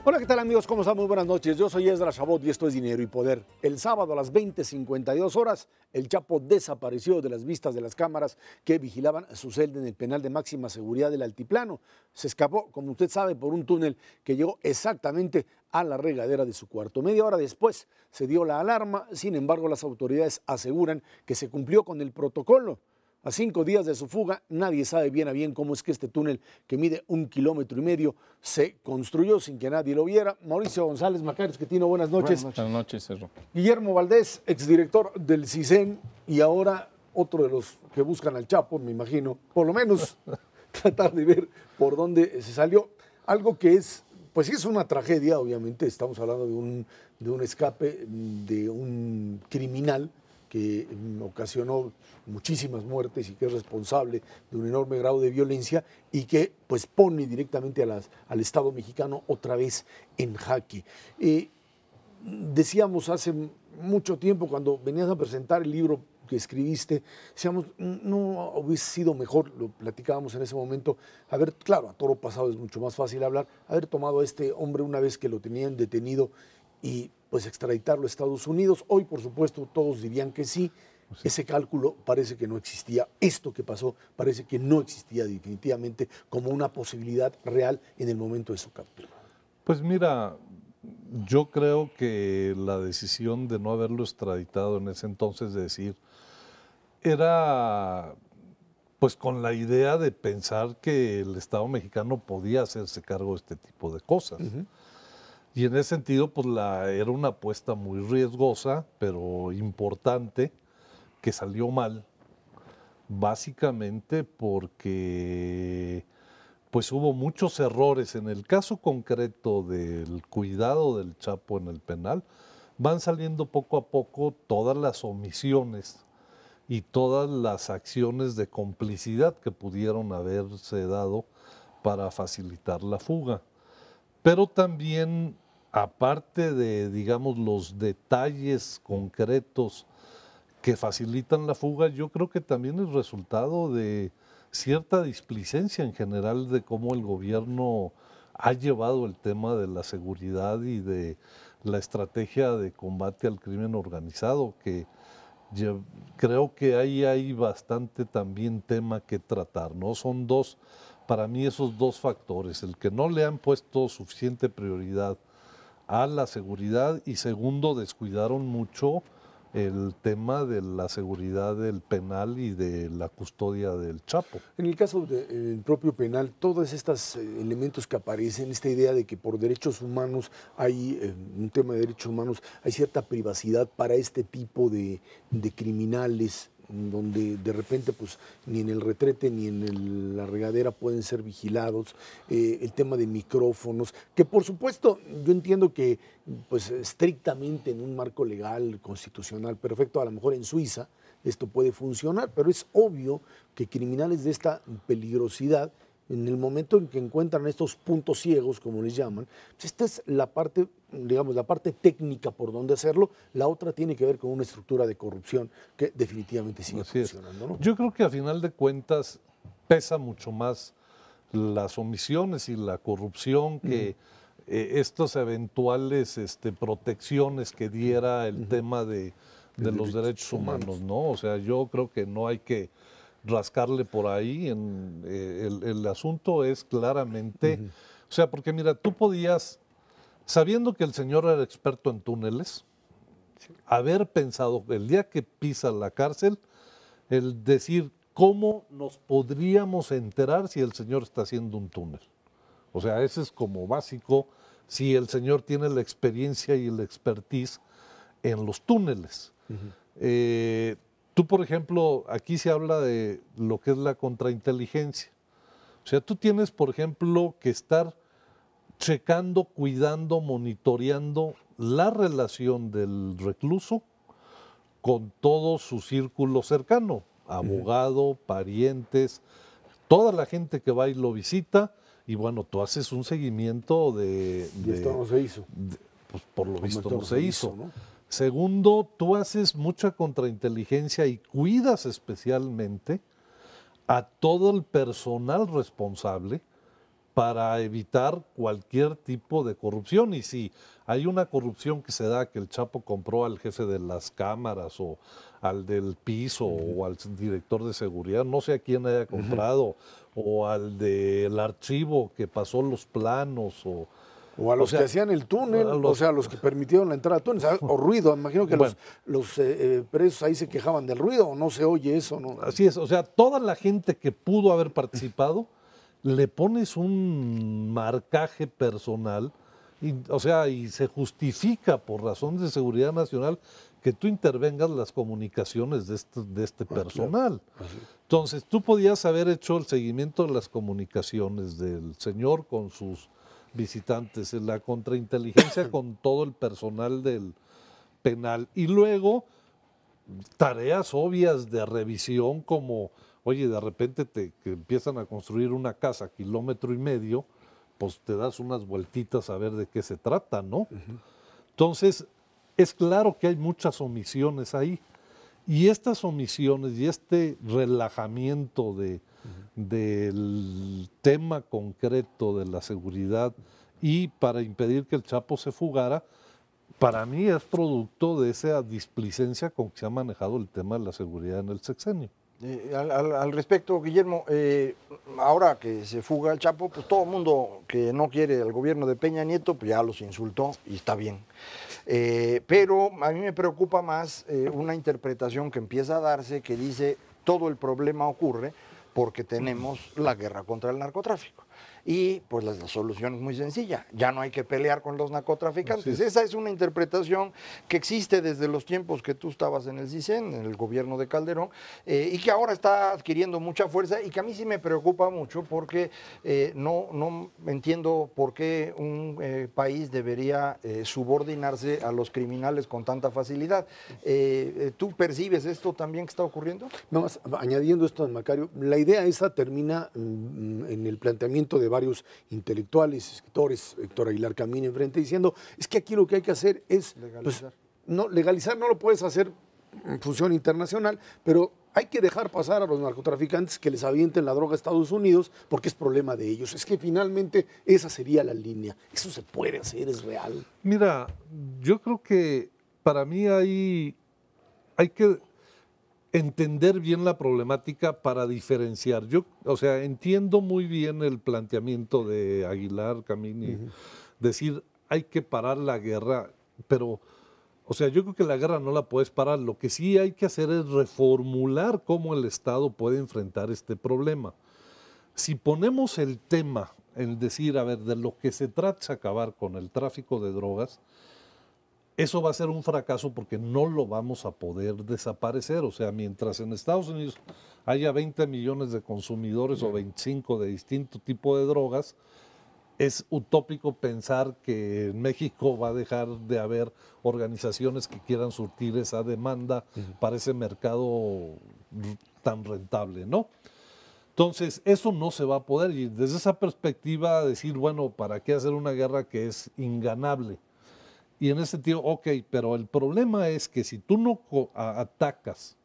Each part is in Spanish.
Hola, ¿qué tal amigos? ¿Cómo están? Muy buenas noches. Yo soy Esdras Chabot y esto es Dinero y Poder. El sábado a las 20:52 horas, el Chapo desapareció de las vistas de las cámaras que vigilaban su celda en el penal de máxima seguridad del Altiplano. Se escapó, como usted sabe, por un túnel que llegó exactamente a la regadera de su cuarto. Media hora después se dio la alarma, sin embargo las autoridades aseguran que se cumplió con el protocolo. A 5 días de su fuga, nadie sabe bien a bien cómo es que este túnel, que mide 1,5 kilómetros, se construyó sin que nadie lo viera. Mauricio González Macario, que tiene buenas noches. Buenas noches, Cerro. Guillermo Valdés, exdirector del CISEN y ahora otro de los que buscan al Chapo, me imagino, por lo menos tratar de ver por dónde se salió. Algo que es, pues sí es una tragedia, obviamente, estamos hablando de un escape de un criminal que ocasionó muchísimas muertes y que es responsable de un enorme grado de violencia y que pues pone directamente al Estado mexicano otra vez en jaque. Decíamos hace mucho tiempo cuando venías a presentar el libro que escribiste, decíamos, no hubiese sido mejor, lo platicábamos en ese momento, claro, a toro pasado es mucho más fácil hablar, haber tomado a este hombre una vez que lo tenían detenido y pues extraditarlo a Estados Unidos. Hoy, por supuesto, todos dirían que sí. Ese cálculo parece que no existía. Esto que pasó parece que no existía definitivamente como una posibilidad real en el momento de su captura. Pues mira, yo creo que la decisión de no haberlo extraditado en ese entonces, de decir, era pues con la idea de pensar que el Estado mexicano podía hacerse cargo de este tipo de cosas. Y en ese sentido, pues era una apuesta muy riesgosa, pero importante, que salió mal, básicamente porque pues hubo muchos errores. En el caso concreto del cuidado del Chapo en el penal, van saliendo poco a poco todas las omisiones y todas las acciones de complicidad que pudieron haberse dado para facilitar la fuga. Pero también, aparte de, digamos, los detalles concretos que facilitan la fuga, yo creo que también es resultado de cierta displicencia en general de cómo el gobierno ha llevado el tema de la seguridad y de la estrategia de combate al crimen organizado, que creo que ahí hay bastante también tema que tratar, ¿no? Son dos, para mí esos dos factores, el que no le han puesto suficiente prioridad a la seguridad y segundo, descuidaron mucho el tema de la seguridad del penal y de la custodia del Chapo. En el caso del propio penal, todos estos elementos que aparecen, esta idea de que por derechos humanos hay un tema de derechos humanos, hay cierta privacidad para este tipo de criminales, donde de repente pues ni en el retrete ni en la regadera pueden ser vigilados, el tema de micrófonos, que por supuesto yo entiendo que pues estrictamente en un marco legal, constitucional perfecto, a lo mejor en Suiza esto puede funcionar, pero es obvio que criminales de esta peligrosidad, en el momento en que encuentran estos puntos ciegos, como les llaman, pues esta es la parte, digamos, la parte técnica por donde hacerlo. La otra tiene que ver con una estructura de corrupción que definitivamente sigue funcionando, ¿no? Yo creo que a final de cuentas pesa mucho más las omisiones y la corrupción que estas eventuales protecciones que diera el tema de los derechos humanos, ¿no? O sea, yo creo que no hay que rascarle por ahí. El asunto es claramente, o sea, porque mira, tú podías, sabiendo que el señor era experto en túneles, haber pensado el día que pisa la cárcel, el decir cómo nos podríamos enterar si el señor está haciendo un túnel. O sea, ese es como básico, si el señor tiene la experiencia y el expertise en los túneles. Tú, por ejemplo, aquí se habla de lo que es la contrainteligencia. O sea, tú tienes, por ejemplo, que estar checando, cuidando, monitoreando la relación del recluso con todo su círculo cercano, abogado, parientes, toda la gente que va y lo visita, y bueno, tú haces un seguimiento de... Y esto no se hizo. Pues por lo visto no se hizo, ¿no? Segundo, tú haces mucha contrainteligencia y cuidas especialmente a todo el personal responsable para evitar cualquier tipo de corrupción. Y si hay una corrupción que se da, que el Chapo compró al jefe de las cámaras o al del piso o al director de seguridad, no sé a quién haya comprado, o al del archivo que pasó los planos, o a los que hacían el túnel, o sea, a los que permitieron la entrada al túnel, o ruido. Imagino que bueno, los presos ahí se quejaban del ruido, o no se oye eso, ¿no? Así es, o sea, toda la gente que pudo haber participado, le pones un marcaje personal, o sea, y se justifica por razones de seguridad nacional que tú intervengas las comunicaciones de este personal. Claro. Entonces, tú podías haber hecho el seguimiento de las comunicaciones del señor con sus visitantes, la contrainteligencia con todo el personal del penal, y luego tareas obvias de revisión como, oye, de repente que empiezan a construir una casa a 1,5 kilómetros, pues te das unas vueltitas a ver de qué se trata, ¿no? Entonces, es claro que hay muchas omisiones ahí. Y estas omisiones y este relajamiento del tema concreto de la seguridad y para impedir que el Chapo se fugara, para mí es producto de esa displicencia con que se ha manejado el tema de la seguridad en el sexenio. Al respecto, Guillermo, ahora que se fuga el Chapo, pues todo el mundo que no quiere al gobierno de Peña Nieto, pues ya los insultó y está bien. Pero a mí me preocupa más una interpretación que empieza a darse que dice todo el problema ocurre porque tenemos la guerra contra el narcotráfico. Y pues la solución es muy sencilla, ya no hay que pelear con los narcotraficantes. Esa es una interpretación que existe desde los tiempos que tú estabas en el CISEN, en el gobierno de Calderón, y que ahora está adquiriendo mucha fuerza y que a mí sí me preocupa mucho porque no entiendo por qué un país debería subordinarse a los criminales con tanta facilidad. ¿Tú percibes esto también que está ocurriendo? No, añadiendo esto, Macario, la idea esa termina en el planteamiento de varios intelectuales, escritores, Héctor Aguilar Camín enfrente, diciendo, es que aquí lo que hay que hacer es legalizar. Pues, no, legalizar no lo puedes hacer en función internacional, pero hay que dejar pasar a los narcotraficantes que les avienten la droga a Estados Unidos porque es problema de ellos. Es que finalmente esa sería la línea. Eso se puede hacer, es real. Mira, yo creo que para mí hay que entender bien la problemática para diferenciar. Yo, o sea, entiendo muy bien el planteamiento de Aguilar, Camini, decir, hay que parar la guerra, pero, o sea, yo creo que la guerra no la puedes parar. Lo que sí hay que hacer es reformular cómo el Estado puede enfrentar este problema. Si ponemos el tema, el decir, a ver, de lo que se trata es acabar con el tráfico de drogas, eso va a ser un fracaso porque no lo vamos a poder desaparecer. O sea, mientras en Estados Unidos haya 20 millones de consumidores o 25 de distinto tipo de drogas, es utópico pensar que en México va a dejar de haber organizaciones que quieran surtir esa demanda para ese mercado tan rentable, ¿no? Entonces, eso no se va a poder. Y desde esa perspectiva, decir, bueno, ¿para qué hacer una guerra que es inganable? Y en ese sentido, ok, pero el problema es que si tú no atacas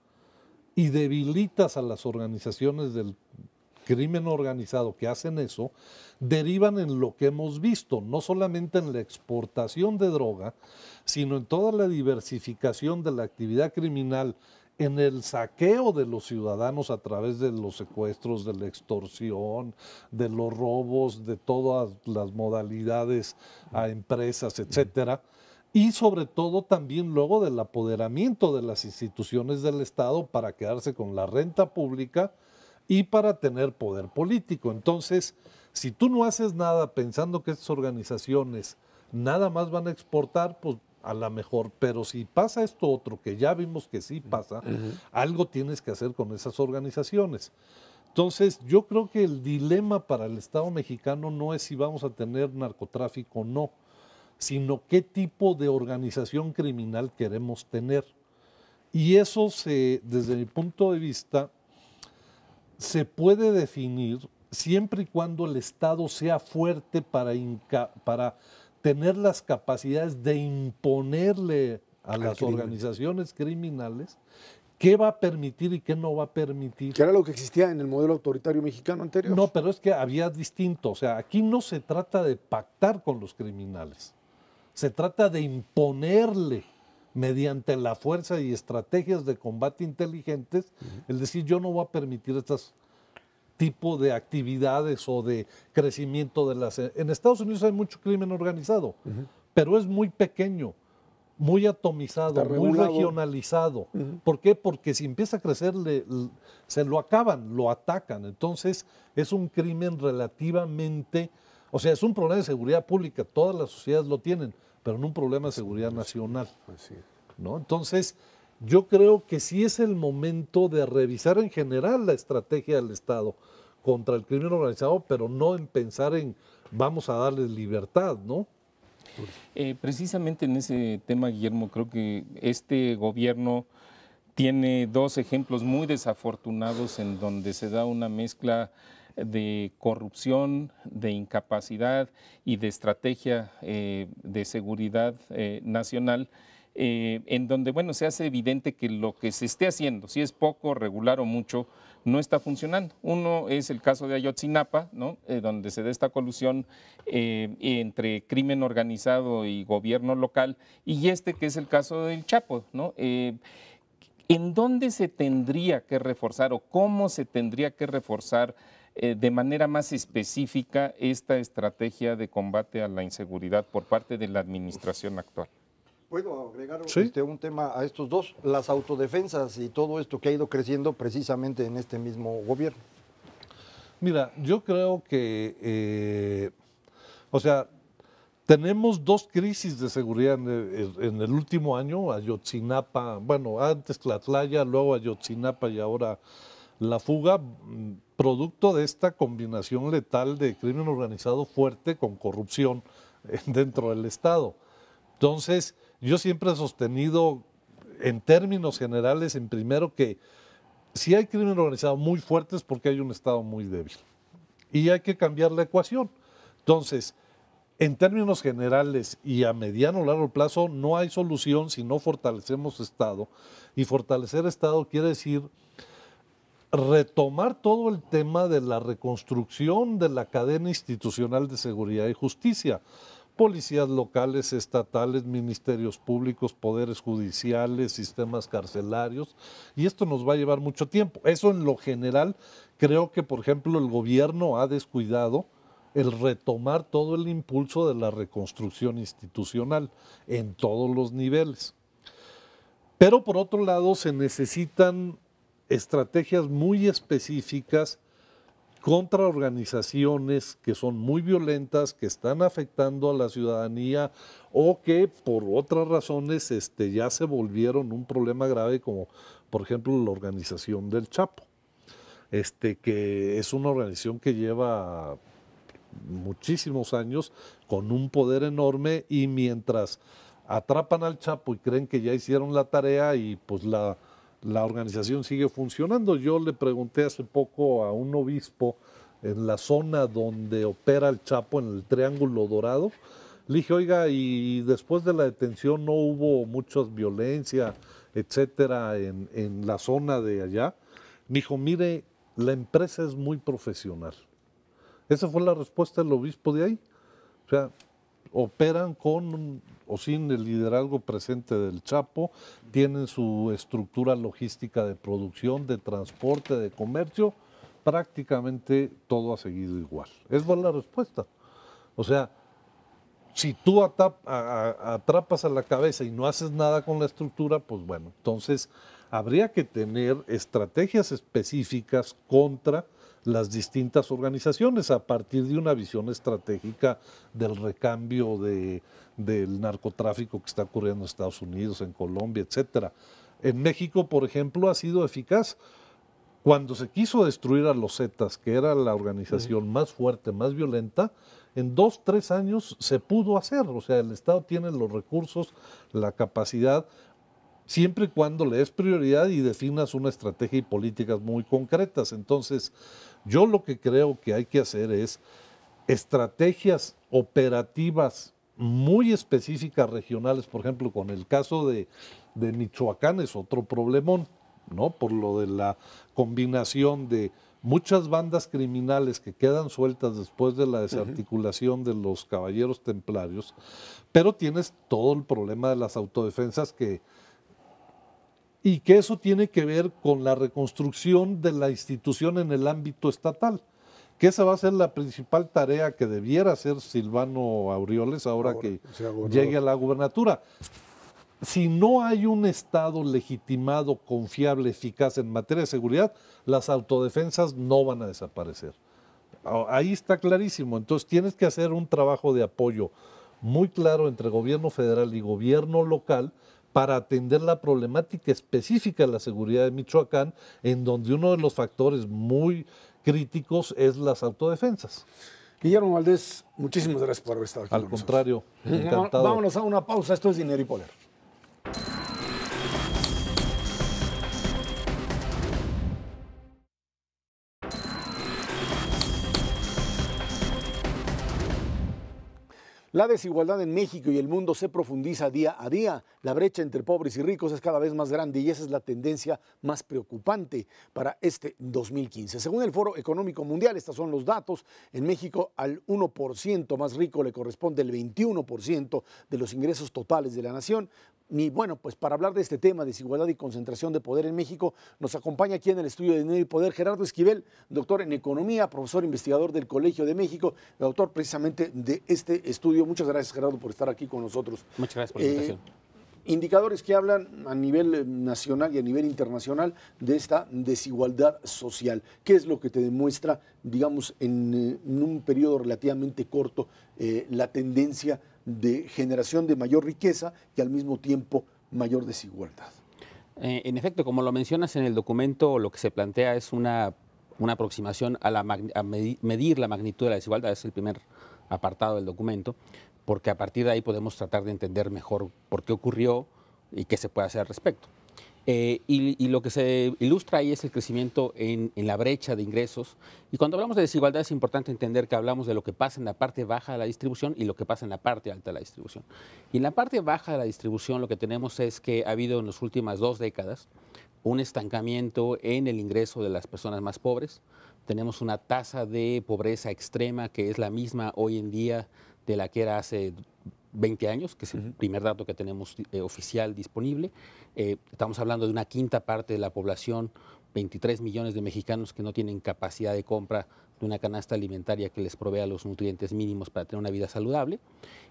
y debilitas a las organizaciones del crimen organizado que hacen eso, derivan en lo que hemos visto, no solamente en la exportación de droga, sino en toda la diversificación de la actividad criminal, en el saqueo de los ciudadanos a través de los secuestros, de la extorsión, de los robos, de todas las modalidades a empresas, etcétera. Y sobre todo también luego del apoderamiento de las instituciones del Estado para quedarse con la renta pública y para tener poder político. Entonces, si tú no haces nada pensando que estas organizaciones nada más van a exportar, pues a lo mejor, pero si pasa esto otro, que ya vimos que sí pasa, algo tienes que hacer con esas organizaciones. Entonces, yo creo que el dilema para el Estado mexicano no es si vamos a tener narcotráfico o no, sino qué tipo de organización criminal queremos tener. Y eso, desde mi punto de vista, se puede definir siempre y cuando el Estado sea fuerte para tener las capacidades de imponerle a las organizaciones criminales qué va a permitir y qué no va a permitir. Que era lo que existía en el modelo autoritario mexicano anterior. No, pero es que había distinto. O sea, aquí no se trata de pactar con los criminales. Se trata de imponerle mediante la fuerza y estrategias de combate inteligentes, es decir, yo no voy a permitir estos tipo de actividades o de crecimiento de las... En Estados Unidos hay mucho crimen organizado, pero es muy pequeño, muy atomizado, muy regionalizado. ¿Por qué? Porque si empieza a crecer, se lo acaban, lo atacan. Entonces, es un crimen relativamente... O sea, es un problema de seguridad pública, todas las sociedades lo tienen, pero no un problema de seguridad nacional. ¿No? Entonces, yo creo que sí es el momento de revisar en general la estrategia del Estado contra el crimen organizado, pero no en pensar en vamos a darles libertad, ¿no? Precisamente en ese tema, Guillermo, creo que este gobierno tiene dos ejemplos muy desafortunados en donde se da una mezcla de corrupción, de incapacidad y de estrategia de seguridad nacional, en donde, bueno, se hace evidente que lo que se esté haciendo, si es poco, regular o mucho, no está funcionando. Uno es el caso de Ayotzinapa, ¿no? Donde se da esta colusión entre crimen organizado y gobierno local, y este que es el caso del Chapo, ¿no? ¿En dónde se tendría que reforzar o cómo se tendría que reforzar de manera más específica esta estrategia de combate a la inseguridad por parte de la administración actual? ¿Puedo agregar ¿Sí? un tema a estos dos? Las autodefensas y todo esto que ha ido creciendo precisamente en este mismo gobierno. Mira, yo creo que, o sea, tenemos dos crisis de seguridad en el último año, Ayotzinapa, bueno, antes Tlatlaya, luego Ayotzinapa y ahora la fuga, producto de esta combinación letal de crimen organizado fuerte con corrupción dentro del Estado. Entonces, yo siempre he sostenido, en términos generales, en primero que si hay crimen organizado muy fuerte es porque hay un Estado muy débil. Y hay que cambiar la ecuación. Entonces, en términos generales y a mediano o largo plazo, no hay solución si no fortalecemos Estado. Y fortalecer Estado quiere decir retomar todo el tema de la reconstrucción de la cadena institucional de seguridad y justicia. Policías locales, estatales, ministerios públicos, poderes judiciales, sistemas carcelarios, y esto nos va a llevar mucho tiempo. Eso en lo general, creo que, por ejemplo, el gobierno ha descuidado el retomar todo el impulso de la reconstrucción institucional en todos los niveles. Pero por otro lado, se necesitan estrategias muy específicas contra organizaciones que son muy violentas, que están afectando a la ciudadanía o que por otras razones ya se volvieron un problema grave, como por ejemplo la organización del Chapo, que es una organización que lleva muchísimos años con un poder enorme, y mientras atrapan al Chapo y creen que ya hicieron la tarea y pues la organización sigue funcionando. Yo le pregunté hace poco a un obispo en la zona donde opera el Chapo, en el Triángulo Dorado. Le dije, oiga, y después de la detención no hubo mucha violencia, etcétera, en la zona de allá. Me dijo, mire, la empresa es muy profesional. Esa fue la respuesta del obispo de ahí. O sea, operan con o sin el liderazgo presente del Chapo, tienen su estructura logística de producción, de transporte, de comercio, prácticamente todo ha seguido igual. Esa fue la respuesta. O sea, si tú atrapas a la cabeza y no haces nada con la estructura, pues bueno, entonces habría que tener estrategias específicas contra las distintas organizaciones a partir de una visión estratégica del recambio del narcotráfico que está ocurriendo en Estados Unidos, en Colombia, etcétera. En México, por ejemplo, ha sido eficaz. Cuando se quiso destruir a los Zetas, que era la organización más fuerte, más violenta, en 2, 3 años se pudo hacer. O sea, el Estado tiene los recursos, la capacidad, siempre y cuando le des prioridad y definas una estrategia y políticas muy concretas. Entonces, yo lo que creo que hay que hacer es estrategias operativas muy específicas regionales. Por ejemplo, con el caso de Michoacán es otro problemón. ¿no? Por lo de la combinación de muchas bandas criminales que quedan sueltas después de la desarticulación de los caballeros templarios, pero tienes todo el problema de las autodefensas y que eso tiene que ver con la reconstrucción de la institución en el ámbito estatal, que esa va a ser la principal tarea que debiera hacer Silvano Aureoles ahora que llegue a la gubernatura. Si no hay un Estado legitimado, confiable, eficaz en materia de seguridad, las autodefensas no van a desaparecer. Ahí está clarísimo. Entonces tienes que hacer un trabajo de apoyo muy claro entre gobierno federal y gobierno local para atender la problemática específica de la seguridad de Michoacán, en donde uno de los factores muy críticos es las autodefensas. Guillermo Valdés, muchísimas gracias por haber estado aquí. Al contrario, encantado. Vámonos a una pausa. Esto es Dinero y Poder. La desigualdad en México y el mundo se profundiza día a día. La brecha entre pobres y ricos es cada vez más grande y esa es la tendencia más preocupante para este 2015. Según el Foro Económico Mundial, estos son los datos. En México, al 1% más rico le corresponde el 21% de los ingresos totales de la nación. Y bueno, pues para hablar de este tema, desigualdad y concentración de poder en México, nos acompaña aquí en el estudio de Dinero y Poder Gerardo Esquivel, doctor en Economía, profesor investigador del Colegio de México, autor precisamente de este estudio. Muchas gracias, Gerardo, por estar aquí con nosotros. Muchas gracias por la invitación. Indicadores que hablan a nivel nacional y a nivel internacional de esta desigualdad social. ¿Qué es lo que te demuestra, digamos, en un periodo relativamente corto, la tendencia de generación de mayor riqueza y al mismo tiempo mayor desigualdad? En efecto, como lo mencionas en el documento, lo que se plantea es una aproximación a medir la magnitud de la desigualdad, es el primer apartado del documento, porque a partir de ahí podemos tratar de entender mejor por qué ocurrió y qué se puede hacer al respecto. Y lo que se ilustra ahí es el crecimiento en la brecha de ingresos. Y cuando hablamos de desigualdad es importante entender que hablamos de lo que pasa en la parte baja de la distribución y lo que pasa en la parte alta de la distribución. Y en la parte baja de la distribución lo que tenemos es que ha habido en las últimas 2 décadas un estancamiento en el ingreso de las personas más pobres. Tenemos una tasa de pobreza extrema que es la misma hoy en día de la que era hace 20 años, que es el primer dato que tenemos oficial disponible. Estamos hablando de una quinta parte de la población, 23 millones de mexicanos que no tienen capacidad de compra de una canasta alimentaria que les provea los nutrientes mínimos para tener una vida saludable.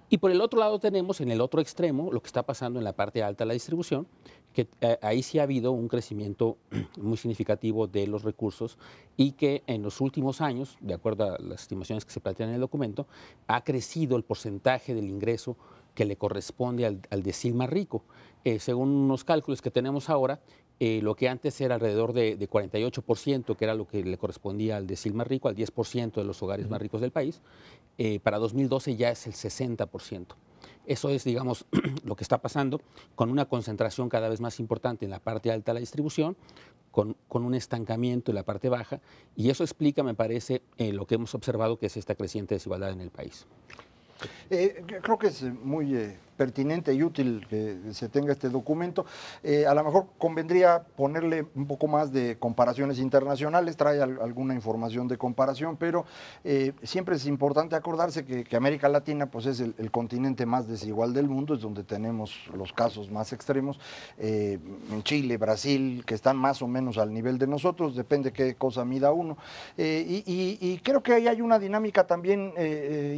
Y por el otro lado tenemos, en el otro extremo, lo que está pasando en la parte alta de la distribución, que ahí sí ha habido un crecimiento muy significativo de los recursos y que en los últimos años, de acuerdo a las estimaciones que se plantean en el documento, ha crecido el porcentaje del ingreso que le corresponde al decil más rico. Según unos cálculos que tenemos ahora, lo que antes era alrededor de 48%, que era lo que le correspondía al decil más rico, al 10% de los hogares más ricos del país, para 2012 ya es el 60%. Eso es, digamos, lo que está pasando con una concentración cada vez más importante en la parte alta de la distribución, con un estancamiento en la parte baja, y eso explica, me parece, lo que hemos observado, que es esta creciente desigualdad en el país. Creo que es muy pertinente y útil que se tenga este documento. A lo mejor convendría ponerle un poco más de comparaciones internacionales, trae alguna información de comparación, pero siempre es importante acordarse que América Latina pues, es el continente más desigual del mundo, es donde tenemos los casos más extremos. En Chile, Brasil, que están más o menos al nivel de nosotros, depende qué cosa mida uno. Y creo que ahí hay una dinámica también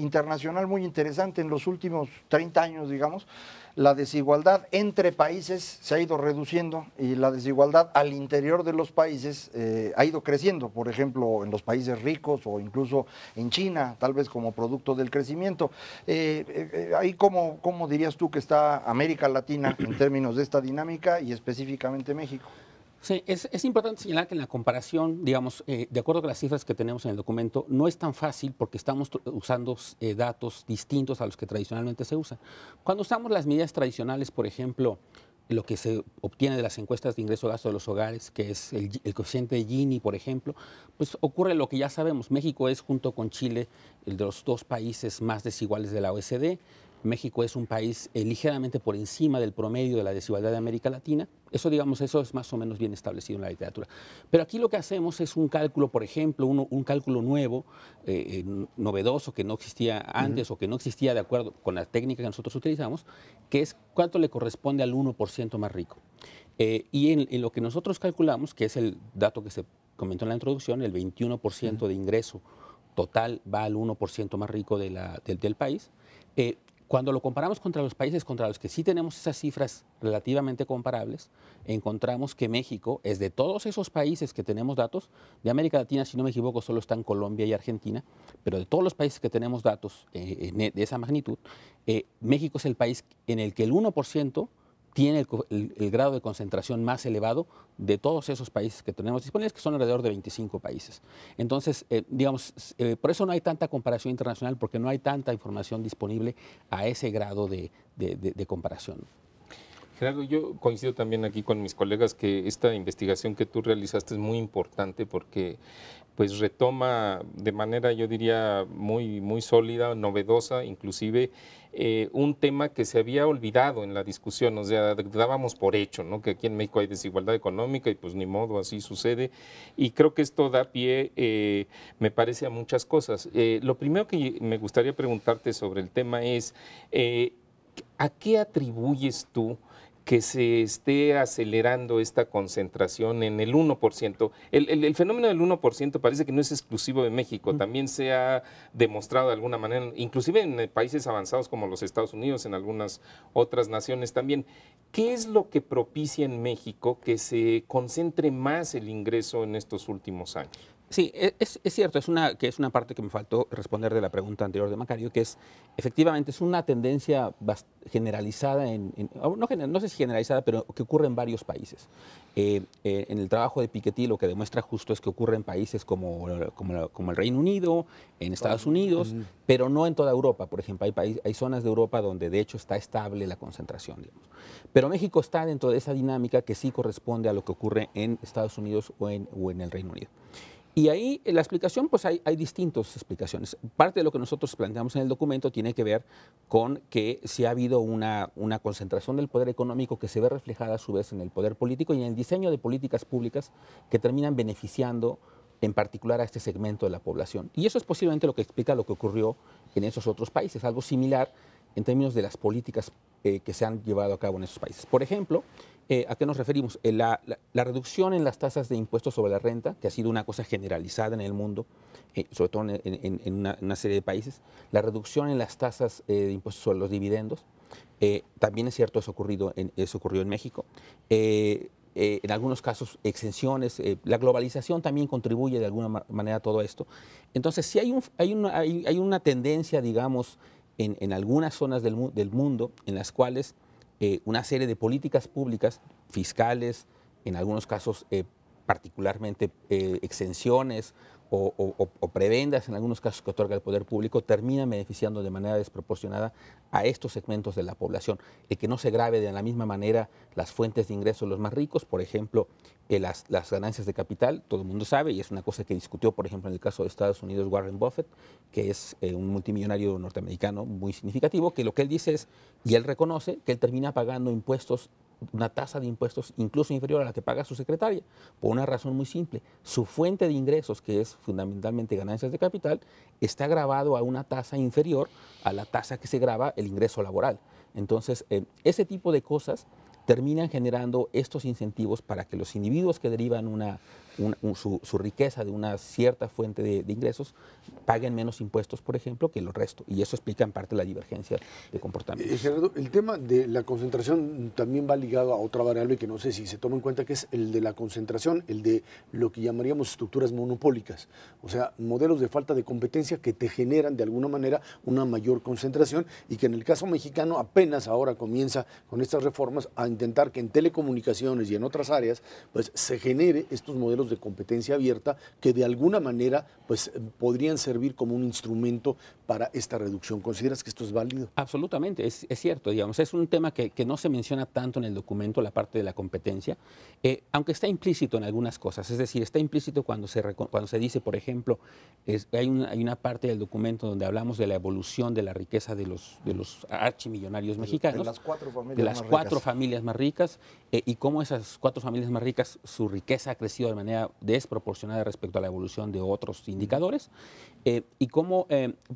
internacional muy interesante en los últimos 30 años, digamos. La desigualdad entre países se ha ido reduciendo y la desigualdad al interior de los países ha ido creciendo, por ejemplo, en los países ricos o incluso en China, tal vez como producto del crecimiento. Ahí, ¿cómo dirías tú que está América Latina en términos de esta dinámica y específicamente México? Sí, es importante señalar que en la comparación, digamos, de acuerdo con las cifras que tenemos en el documento, no es tan fácil porque estamos usando datos distintos a los que tradicionalmente se usan. Cuando usamos las medidas tradicionales, por ejemplo, lo que se obtiene de las encuestas de ingreso-gasto de los hogares, que es el coeficiente de Gini, por ejemplo, pues ocurre lo que ya sabemos. México es, junto con Chile, el de los 2 países más desiguales de la OECD. México es un país ligeramente por encima del promedio de la desigualdad de América Latina. Eso, digamos, eso es más o menos bien establecido en la literatura. Pero aquí lo que hacemos es un cálculo, por ejemplo, un cálculo nuevo, novedoso, que no existía antes o que no existía de acuerdo con la técnica que nosotros utilizamos, que es cuánto le corresponde al 1% más rico. Y en lo que nosotros calculamos, que es el dato que se comentó en la introducción, el 21% de ingreso total va al 1% más rico del país. Cuando lo comparamos contra los países contra los que sí tenemos esas cifras relativamente comparables, encontramos que México es de todos esos países que tenemos datos, de América Latina, si no me equivoco, solo están Colombia y Argentina, pero de todos los países que tenemos datos de esa magnitud, México es el país en el que el 1% tiene el grado de concentración más elevado de todos esos países que tenemos disponibles, que son alrededor de 25 países. Entonces, digamos, por eso no hay tanta comparación internacional, porque no hay tanta información disponible a ese grado de comparación. Gerardo, yo coincido también aquí con mis colegas que esta investigación que tú realizaste es muy importante porque pues retoma de manera, yo diría, muy, muy sólida, novedosa, inclusive un tema que se había olvidado en la discusión, o sea, dábamos por hecho, ¿no?, que aquí en México hay desigualdad económica y pues ni modo, así sucede, y creo que esto da pie, me parece, a muchas cosas. Lo primero que me gustaría preguntarte sobre el tema es, ¿a qué atribuyes tú que se esté acelerando esta concentración en el 1%? El fenómeno del 1% parece que no es exclusivo de México, también se ha demostrado de alguna manera, inclusive en países avanzados como los Estados Unidos, en algunas otras naciones también. ¿Qué es lo que propicia en México que se concentre más el ingreso en estos últimos años? Sí, es cierto, es una parte que me faltó responder de la pregunta anterior de Macario, que es, efectivamente, es una tendencia generalizada, no sé si generalizada, pero que ocurre en varios países. En el trabajo de Piketty lo que demuestra justo es que ocurre en países como el Reino Unido, en Estados Unidos, pero no en toda Europa. Por ejemplo, hay zonas de Europa donde de hecho está estable la concentración, digamos. Pero México está dentro de esa dinámica que sí corresponde a lo que ocurre en Estados Unidos o en el Reino Unido. Y ahí la explicación, pues hay distintas explicaciones. Parte de lo que nosotros planteamos en el documento tiene que ver con que sí ha habido una concentración del poder económico que se ve reflejada a su vez en el poder político y en el diseño de políticas públicas que terminan beneficiando en particular a este segmento de la población. Y eso es posiblemente lo que explica lo que ocurrió en esos otros países, algo similar en términos de las políticas que se han llevado a cabo en esos países. Por ejemplo, ¿a qué nos referimos? La reducción en las tasas de impuestos sobre la renta, que ha sido una cosa generalizada en el mundo, sobre todo en una serie de países. La reducción en las tasas de impuestos sobre los dividendos. También es cierto, eso ocurrió en México. En algunos casos, exenciones. La globalización también contribuye de alguna manera a todo esto. Entonces, sí hay una tendencia, digamos, en algunas zonas del mundo en las cuales una serie de políticas públicas, fiscales, en algunos casos particularmente exenciones o prebendas, en algunos casos que otorga el poder público, terminan beneficiando de manera desproporcionada a estos segmentos de la población. El que no se grave de la misma manera las fuentes de ingresos de los más ricos, por ejemplo, las ganancias de capital, todo el mundo sabe, y es una cosa que discutió, por ejemplo, en el caso de Estados Unidos, Warren Buffett, que es un multimillonario norteamericano muy significativo, que lo que él dice es, y él reconoce, que él termina pagando impuestos, una tasa de impuestos incluso inferior a la que paga su secretaria, por una razón muy simple. Su fuente de ingresos, que es fundamentalmente ganancias de capital, está grabado a una tasa inferior a la tasa que se graba el ingreso laboral. Entonces, ese tipo de cosas terminan generando estos incentivos para que los individuos que derivan su riqueza de una cierta fuente de ingresos paguen menos impuestos, por ejemplo, que el resto. Y eso explica en parte la divergencia de comportamiento. Gerardo, el tema de la concentración también va ligado a otra variable que no sé si se toma en cuenta, que es el de la concentración, el de lo que llamaríamos estructuras monopólicas. O sea, modelos de falta de competencia que te generan de alguna manera una mayor concentración y que en el caso mexicano apenas ahora comienza con estas reformas a intentar que en telecomunicaciones y en otras áreas pues se genere estos modelos mecanismos de competencia abierta que de alguna manera pues, podrían servir como un instrumento para esta reducción. ¿Consideras que esto es válido? Absolutamente, es cierto, digamos, es un tema que no se menciona tanto en el documento, la parte de la competencia, aunque está implícito en algunas cosas, es decir, está implícito cuando se dice, por ejemplo, hay una parte del documento donde hablamos de la evolución de la riqueza de los archimillonarios mexicanos, de las cuatro familias de las más cuatro ricas. familias más ricas, y cómo esas cuatro familias más ricas, su riqueza ha crecido de manera desproporcionada respecto a la evolución de otros indicadores, y cómo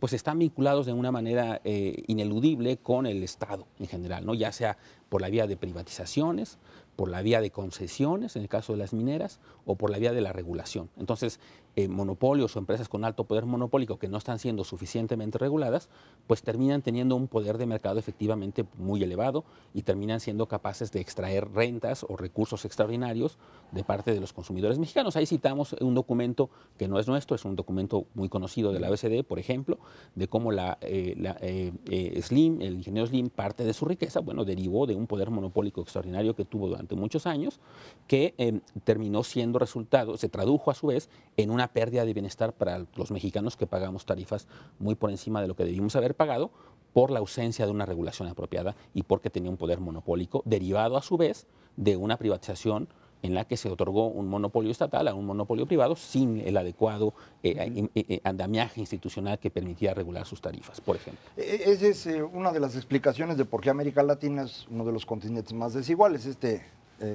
pues están vinculados de una manera ineludible con el Estado en general, ¿no? Ya sea por la vía de privatizaciones, por la vía de concesiones, en el caso de las mineras, o por la vía de la regulación. Entonces, monopolios o empresas con alto poder monopólico que no están siendo suficientemente reguladas, pues terminan teniendo un poder de mercado efectivamente muy elevado y terminan siendo capaces de extraer rentas o recursos extraordinarios de parte de los consumidores mexicanos. Ahí citamos un documento que no es nuestro, es un documento muy conocido de la OECD, por ejemplo, de cómo Slim, el ingeniero Slim, parte de su riqueza, bueno, derivó de un poder monopólico extraordinario que tuvo durante muchos años, que terminó siendo resultado, se tradujo a su vez en una pérdida de bienestar para los mexicanos que pagamos tarifas muy por encima de lo que debimos haber pagado por la ausencia de una regulación apropiada y porque tenía un poder monopólico derivado a su vez de una privatización en la que se otorgó un monopolio estatal a un monopolio privado sin el adecuado andamiaje institucional que permitía regular sus tarifas, por ejemplo. Esa es una de las explicaciones de por qué América Latina es uno de los continentes más desiguales,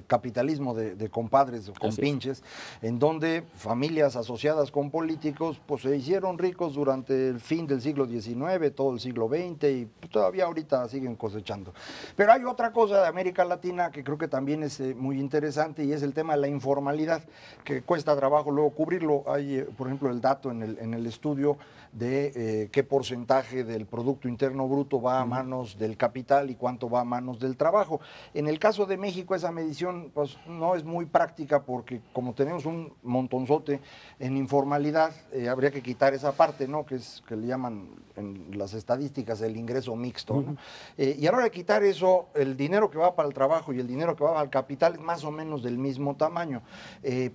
capitalismo de compadres o compinches, en donde familias asociadas con políticos pues se hicieron ricos durante el fin del siglo XIX, todo el siglo XX y pues, todavía ahorita siguen cosechando. Pero hay otra cosa de América Latina que creo que también es muy interesante y es el tema de la informalidad, que cuesta trabajo luego cubrirlo. Hay, por ejemplo, el dato en el estudio de qué porcentaje del Producto Interno Bruto va a manos del capital y cuánto va a manos del trabajo. En el caso de México esa medición pues, no es muy práctica porque como tenemos un montonzote en informalidad, habría que quitar esa parte, ¿no? Que le llaman en las estadísticas el ingreso mixto, ¿no? Y a la hora de quitar eso, el dinero que va para el trabajo y el dinero que va al capital es más o menos del mismo tamaño.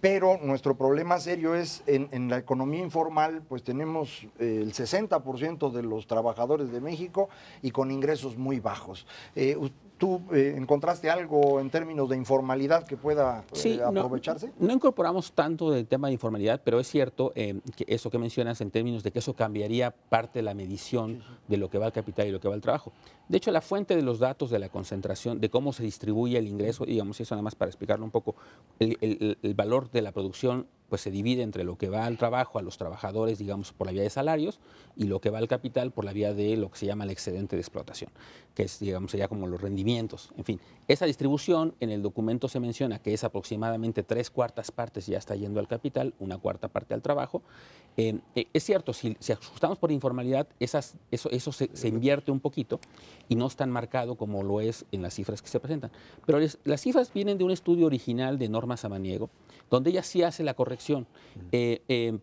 Pero nuestro problema serio es en la economía informal, pues tenemos el 60% de los trabajadores de México y con ingresos muy bajos. ¿Tú encontraste algo en términos de informalidad que pueda aprovecharse? No incorporamos tanto del tema de informalidad, pero es cierto que eso que mencionas en términos de que eso cambiaría parte de la medición de lo que va al capital y lo que va al trabajo. De hecho, la fuente de los datos de la concentración, de cómo se distribuye el ingreso, digamos, eso nada más para explicarlo un poco, el valor de la producción pues se divide entre lo que va al trabajo, a los trabajadores, digamos, por la vía de salarios, y lo que va al capital por la vía de lo que se llama el excedente de explotación, que es, digamos, sería como los rendimientos. En fin, esa distribución en el documento se menciona que es aproximadamente 3/4 partes ya está yendo al capital, 1/4 parte al trabajo. Es cierto, si ajustamos por informalidad, eso se invierte un poquito y no es tan marcado como lo es en las cifras que se presentan. Pero las cifras vienen de un estudio original de Norma Samaniego, donde ella sí hace la corrección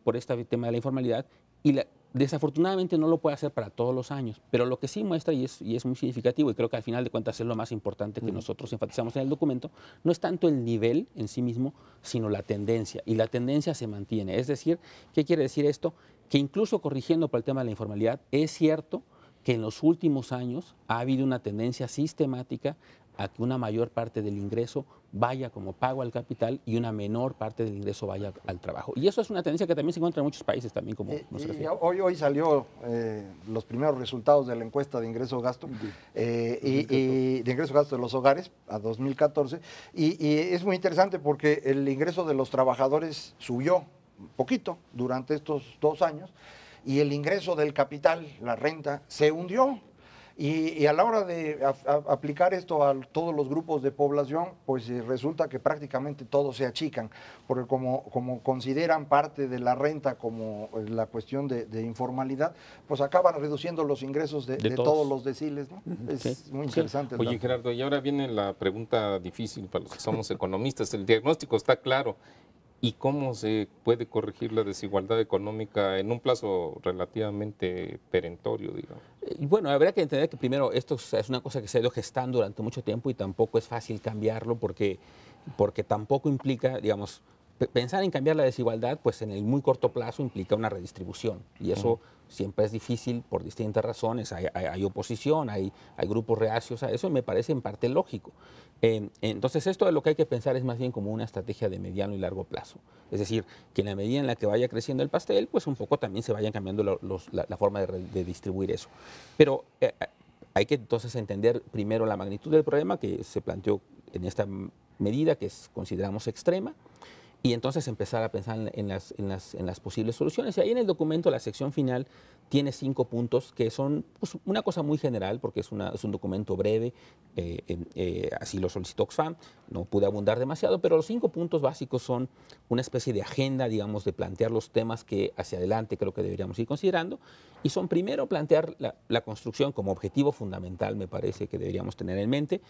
por este tema de la informalidad y desafortunadamente no lo puede hacer para todos los años, pero lo que sí muestra, y es muy significativo, y creo que al final de cuentas es lo más importante que nosotros enfatizamos en el documento, no es tanto el nivel en sí mismo, sino la tendencia, y la tendencia se mantiene. Es decir, ¿qué quiere decir esto? Que incluso corrigiendo por el tema de la informalidad, es cierto que en los últimos años ha habido una tendencia sistemática a que una mayor parte del ingreso vaya como pago al capital y una menor parte del ingreso vaya al trabajo. Y eso es una tendencia que también se encuentra en muchos países también, como nos refiere. Hoy salió los primeros resultados de la encuesta de ingreso-gasto y de ingreso-gasto de los hogares a 2014 y es muy interesante porque el ingreso de los trabajadores subió un poquito durante estos 2 años y el ingreso del capital, la renta, se hundió. Y a la hora de aplicar esto a todos los grupos de población, pues resulta que prácticamente todos se achican, porque como consideran parte de la renta como la cuestión de informalidad, pues acaban reduciendo los ingresos de todos los deciles, ¿no? Es muy interesante. Oye, Gerardo, y ahora viene la pregunta difícil para los que somos economistas. El diagnóstico está claro. ¿Y cómo se puede corregir la desigualdad económica en un plazo relativamente perentorio, digamos? Bueno, habría que entender que primero esto es una cosa que se ha ido gestando durante mucho tiempo y tampoco es fácil cambiarlo porque tampoco implica, digamos, pensar en cambiar la desigualdad, pues en el muy corto plazo implica una redistribución y eso siempre es difícil por distintas razones. Hay oposición, hay grupos reacios a eso y me parece en parte lógico. Entonces esto de lo que hay que pensar es más bien como una estrategia de mediano y largo plazo. Es decir, que en la medida en la que vaya creciendo el pastel, pues un poco también se vayan cambiando la forma de distribuir eso. Pero hay que entonces entender primero la magnitud del problema que se planteó en esta medida que consideramos extrema, y entonces empezar a pensar en las posibles soluciones. Y ahí en el documento, la sección final tiene 5 puntos que son pues, una cosa muy general, porque es un documento breve, así lo solicitó Oxfam, no pude abundar demasiado, pero los 5 puntos básicos son una especie de agenda, digamos, de plantear los temas que hacia adelante creo que deberíamos ir considerando, y son primero plantear la construcción como objetivo fundamental, me parece que deberíamos tener en mente,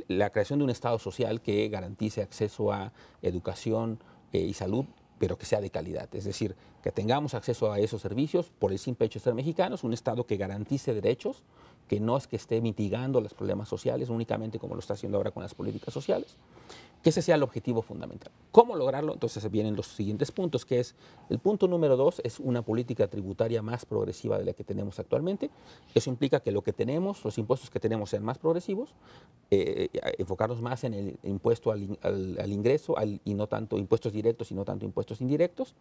la creación de un Estado social que garantice acceso a educación y salud, pero que sea de calidad. Es decir, que tengamos acceso a esos servicios por el simple hecho de ser mexicanos, un Estado que garantice derechos, que no es que esté mitigando los problemas sociales únicamente como lo está haciendo ahora con las políticas sociales, que ese sea el objetivo fundamental. ¿Cómo lograrlo? Entonces vienen los siguientes puntos, que es el punto número 2, es una política tributaria más progresiva de la que tenemos actualmente. Eso implica que lo que tenemos, los impuestos que tenemos sean más progresivos, enfocarnos más en el impuesto al ingreso y no tanto impuestos directos y no tanto impuestos indirectos.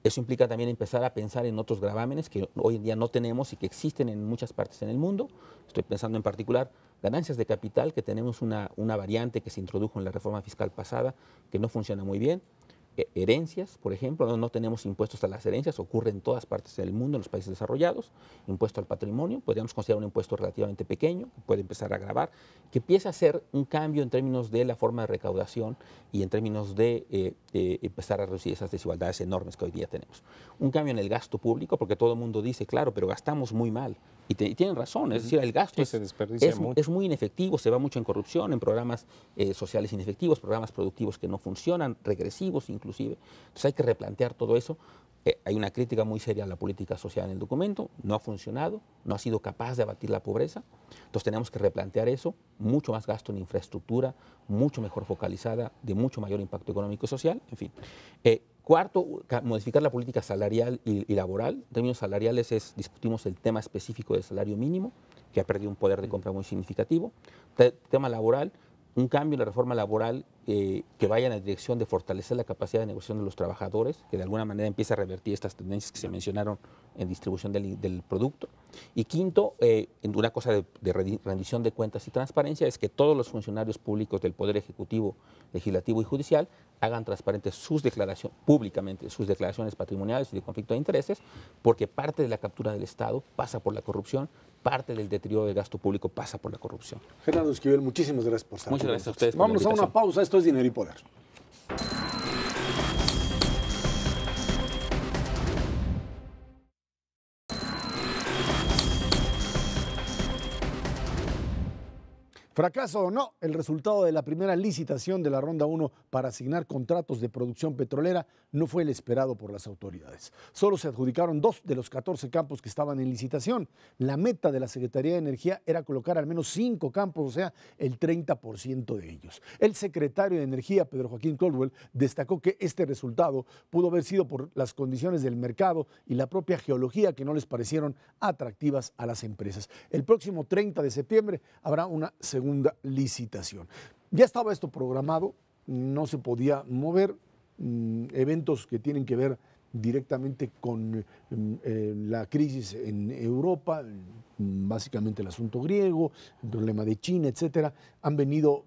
Eso implica también empezar a pensar en otros gravámenes que hoy en día no tenemos y que existen en muchas partes en el mundo. Estoy pensando en particular ganancias de capital, que tenemos una variante que se introdujo en la reforma fiscal pasada que no funciona muy bien. Herencias, por ejemplo, no tenemos impuestos a las herencias, ocurre en todas partes del mundo, en los países desarrollados. Impuesto al patrimonio, podríamos considerar un impuesto relativamente pequeño, que puede empezar a agravar, que empieza a ser un cambio en términos de la forma de recaudación y en términos de empezar a reducir esas desigualdades enormes que hoy día tenemos. Un cambio en el gasto público, porque todo el mundo dice, claro, pero gastamos muy mal. Y tienen razón, es decir, el gasto es muy inefectivo, se va mucho en corrupción, en programas sociales inefectivos, programas productivos que no funcionan, regresivos inclusive. Entonces hay que replantear todo eso. Hay una crítica muy seria a la política social en el documento, no ha funcionado, no ha sido capaz de abatir la pobreza. Entonces tenemos que replantear eso, mucho más gasto en infraestructura, mucho mejor focalizada, de mucho mayor impacto económico y social, en fin. Cuarto, modificar la política salarial y laboral. En términos salariales discutimos el tema específico del salario mínimo, que ha perdido un poder de compra muy significativo. Tema laboral, un cambio en la reforma laboral que vaya en la dirección de fortalecer la capacidad de negociación de los trabajadores, que de alguna manera empiece a revertir estas tendencias que se mencionaron en distribución del producto. Y quinto, una cosa de rendición de cuentas y transparencia, es que todos los funcionarios públicos del Poder Ejecutivo, Legislativo y Judicial hagan transparentes públicamente sus declaraciones patrimoniales y de conflicto de intereses, porque parte de la captura del Estado pasa por la corrupción, parte del deterioro del gasto público pasa por la corrupción. Gerardo Esquivel, muchísimas gracias por estar Muchas gracias a ustedes. Vámonos a una pausa, esto es Dinero y Poder. Fracaso o no, el resultado de la primera licitación de la Ronda 1 para asignar contratos de producción petrolera no fue el esperado por las autoridades. Solo se adjudicaron 2 de los 14 campos que estaban en licitación. La meta de la Secretaría de Energía era colocar al menos 5 campos, o sea, el 30% de ellos. El secretario de Energía, Pedro Joaquín Caldwell, destacó que este resultado pudo haber sido por las condiciones del mercado y la propia geología que no les parecieron atractivas a las empresas. El próximo 30 de septiembre habrá una segunda licitación. Ya estaba esto programado, no se podía mover, eventos que tienen que ver directamente con la crisis en Europa, básicamente el asunto griego, el problema de China, etcétera, han venido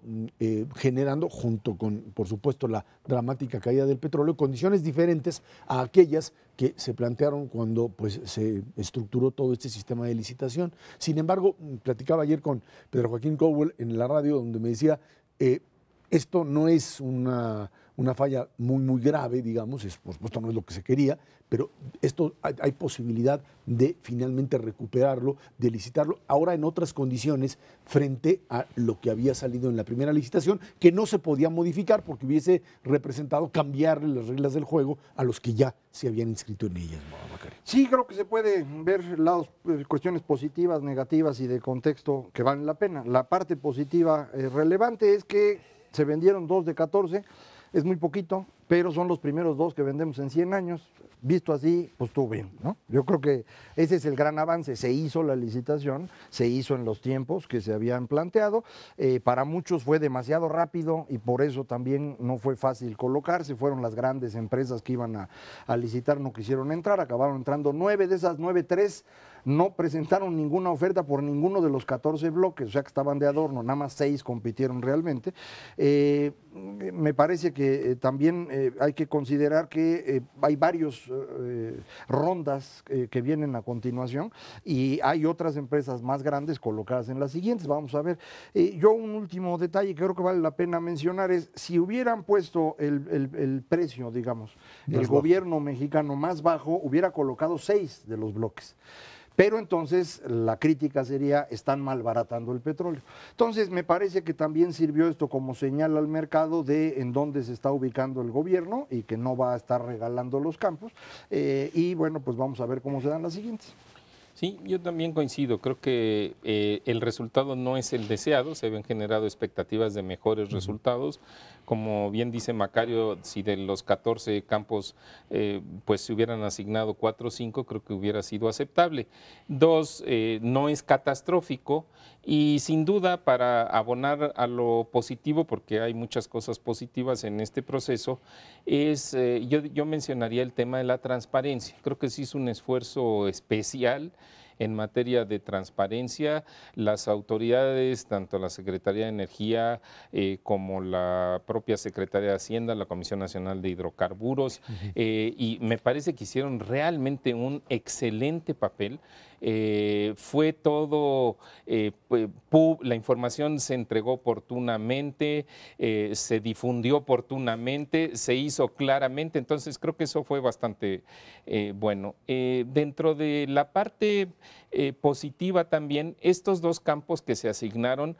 generando, junto con, por supuesto, la dramática caída del petróleo, condiciones diferentes a aquellas que se plantearon cuando pues, se estructuró todo este sistema de licitación. Sin embargo, platicaba ayer con Pedro Joaquín Caldwell en la radio, donde me decía, esto no es una falla muy grave, digamos, por supuesto no es lo que se quería, pero esto hay posibilidad de finalmente recuperarlo, de licitarlo, ahora en otras condiciones frente a lo que había salido en la primera licitación, que no se podía modificar porque hubiese representado cambiarle las reglas del juego a los que ya se habían inscrito en ellas. Sí, creo que se puede ver cuestiones positivas, negativas y de contexto que valen la pena. La parte positiva relevante es que se vendieron 2 de 14, es muy poquito, pero son los primeros 2 que vendemos en 100 años. Visto así, pues estuvo bien, ¿no? Yo creo que ese es el gran avance. Se hizo la licitación, se hizo en los tiempos que se habían planteado. Para muchos fue demasiado rápido y por eso también no fue fácil colocarse. Fueron las grandes empresas que iban a licitar, no quisieron entrar, acabaron entrando 9, de esas 9, 3 no presentaron ninguna oferta por ninguno de los 14 bloques, o sea que estaban de adorno, nada más 6 compitieron realmente. Me parece que también hay que considerar que hay varias rondas que vienen a continuación y hay otras empresas más grandes colocadas en las siguientes. Vamos a ver. Yo un último detalle que creo que vale la pena mencionar es, si hubieran puesto el precio, digamos, el gobierno mexicano más bajo, hubiera colocado 6 de los bloques. Pero entonces la crítica sería, están malbaratando el petróleo. Entonces me parece que también sirvió esto como señal al mercado de en dónde se está ubicando el gobierno y que no va a estar regalando los campos. Y bueno, pues vamos a ver cómo se dan las siguientes. Sí, yo también coincido. Creo que el resultado no es el deseado. Se habían generado expectativas de mejores resultados. Como bien dice Macario, si de los 14 campos pues se hubieran asignado 4 o 5, creo que hubiera sido aceptable. 2, no es catastrófico y sin duda para abonar a lo positivo, porque hay muchas cosas positivas en este proceso, es yo mencionaría el tema de la transparencia. Creo que sí es un esfuerzo especial en materia de transparencia. Las autoridades, tanto la Secretaría de Energía como la propia Secretaría de Hacienda, la Comisión Nacional de Hidrocarburos, y me parece que hicieron realmente un excelente papel. Fue todo, la información se entregó oportunamente, se difundió oportunamente, se hizo claramente, entonces creo que eso fue bastante bueno. Dentro de la parte positiva también, estos 2 campos que se asignaron,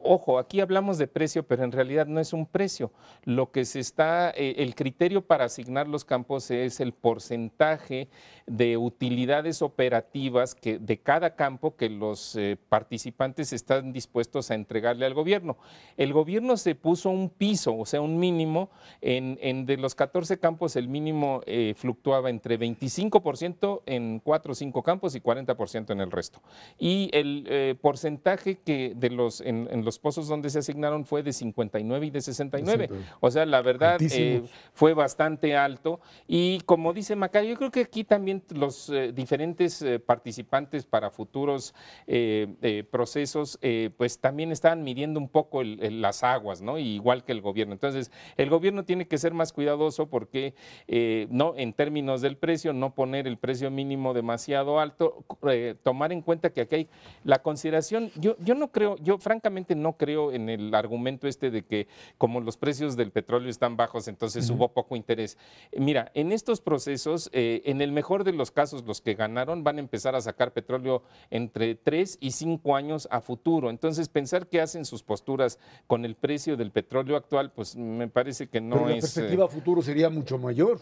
ojo, aquí hablamos de precio, pero en realidad no es un precio. Lo que se está, el criterio para asignar los campos es el porcentaje de utilidades operativas de cada campo que los participantes están dispuestos a entregarle al gobierno. El gobierno se puso un piso, o sea, un mínimo, de los 14 campos el mínimo fluctuaba entre 25% en 4 o 5 campos y 40% en el resto. Y el porcentaje que en los pozos donde se asignaron fue de 59 y de 69. O sea, la verdad fue bastante alto. Y como dice Macario, yo creo que aquí también los diferentes participantes para futuros procesos, pues también estaban midiendo un poco las aguas, ¿no? Igual que el gobierno. Entonces, el gobierno tiene que ser más cuidadoso porque, no, en términos del precio, no poner el precio mínimo demasiado alto, tomar en cuenta que aquí hay la consideración. Yo no creo, yo francamente no creo en el argumento de que como los precios del petróleo están bajos, entonces hubo poco interés. Mira, en estos procesos, en el mejor de los casos, los que ganaron van a empezar a sacar petróleo entre 3 y 5 años a futuro. Entonces, pensar que hacen sus posturas con el precio del petróleo actual, pues me parece que no. Pero la perspectiva a futuro sería mucho mayor.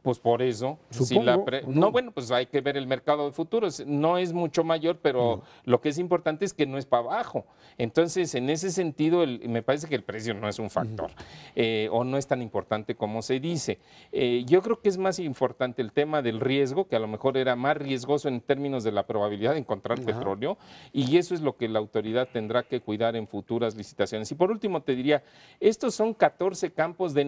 Pues por eso. Supongo, no, bueno, pues hay que ver el mercado de futuros. No es mucho mayor, pero lo que es importante es que no es para abajo. Entonces, en ese sentido, me parece que el precio no es un factor o no es tan importante como se dice. Yo creo que es más importante el tema del riesgo, que a lo mejor era más riesgoso en términos de la probabilidad de encontrar petróleo, y eso es lo que la autoridad tendrá que cuidar en futuras licitaciones. Y por último te diría, estos son 14 campos de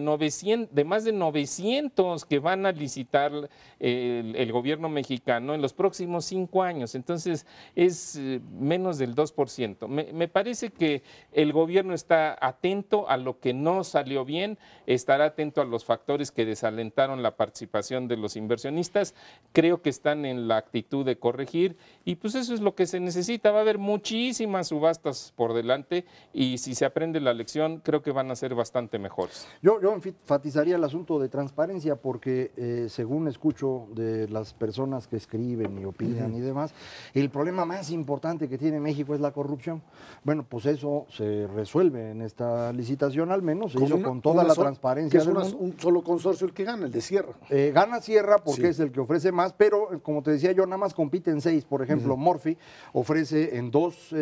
más de 900 que van a licitar el gobierno mexicano en los próximos 5 años. Entonces es menos del 2%. Me parece que el gobierno está atento a lo que no salió bien, estará atento a los factores que desalentaron la participación de los inversionistas. Creo que están en la actitud de corregir y pues eso es lo que se necesita. Va a haber muchísimas subastas por delante y si se aprende la lección, creo que van a ser bastante mejores. Yo enfatizaría el asunto de transparencia porque según escucho de las personas que escriben y opinan y demás. El problema más importante que tiene México es la corrupción. Bueno, pues eso se resuelve en esta licitación, al menos se hizo con toda la transparencia del mundo. Un solo consorcio el que gana, el de Sierra. Gana Sierra porque Sí. es el que ofrece más, pero como te decía yo, nada más compiten 6. Por ejemplo, Morphy ofrece en 2